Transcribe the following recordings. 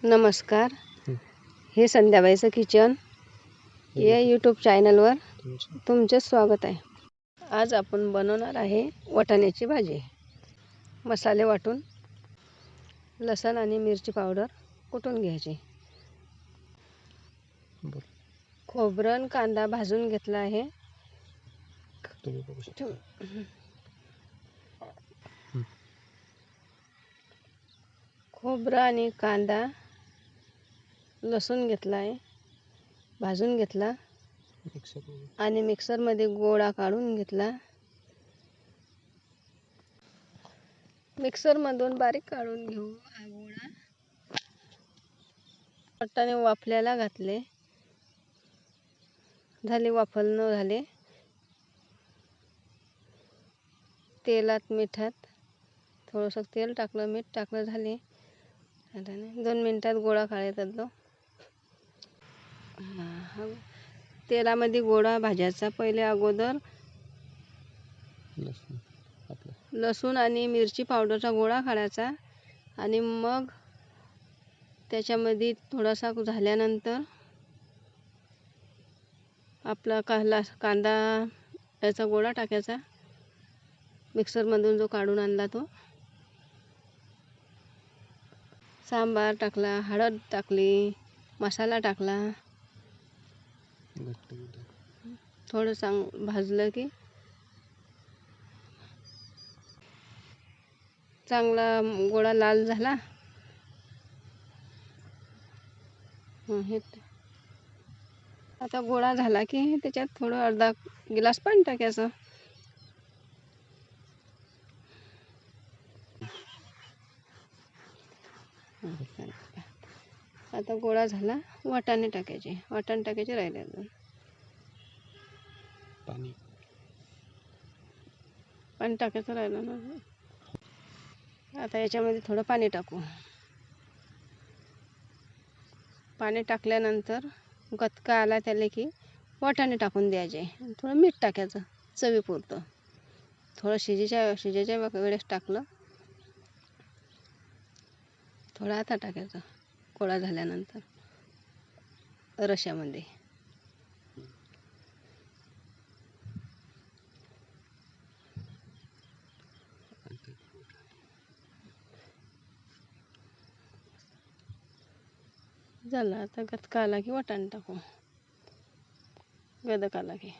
नमस्कार. हे संध्याबाईचं किचन या यूट्यूब चॅनलवर तुमचे स्वागत आहे. आज आपण बनवणार आहे वाटाण्याची भाजी. मसाले वाटून लसण आणि मिरची पावडर कुटून घ्यायची. खोबरं कांदा भाजून घेतला आहे. खोबरं आणि कांदा लसूण घेतला आहे, भाजून घेतला आणि मिक्सरमध्ये गोळा काढून घेतला. मिक्सरमधून बारीक काढून घेऊ. हा गोळा वाटाणे वाफल्याला घातले. झाले वाफलणं झाले. तेलात मिठात थोडंसं तेल टाकलं, मीठ टाकलं, झाले 2 मिनिटात गोळा काढायचा. तेलामध्ये गोळा भाजायचा. पहिले अगोदर लसूण आणि मिरची पावडरचा गोळा काढायचा आणि मग त्याच्यामध्ये थोडासा झाल्यानंतर आपला कांदा याचा गोळा टाकायचा. मिक्सरमधून जो काढून आणला तो. सांबार टाकला, हळद टाकली, मसाला टाकला. थोडं भाजलं की चांगला गोळा लाल झाला. आता गोळा झाला की त्याच्यात थोडं अर्धा गिलास पाणी टाकायचं. आता गोळा झाला. वाटाणे टाकायचे. राहिले अजून पाणी टाकायचं राहिलं ना. आता याच्यामध्ये थोडं पाणी टाकू. पाणी टाकल्यानंतर गतका आला त्याला की वाटाणे टाकून द्यायचे. थोडं मीठ टाकायचं चवीपुरतं. थोडं शिजायच्या वेळेस टाकलं. थोडं आता टाकायचं गोळा झाल्यानंतर रश्यामध्ये. झालं. आता गतका आला की वाटाणे टाकू. गदक आला की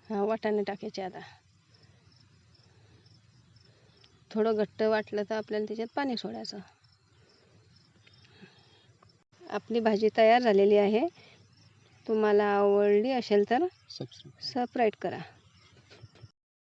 वाटाणे टाकायचे. आता थोडं घट्ट वाटलं तर आपल्याला त्याच्यात पाणी सोडायचं. आपली भाजी तयार झालेली आहे. तुम्हाला आवडली असेल तर सबस्क्राईब करा.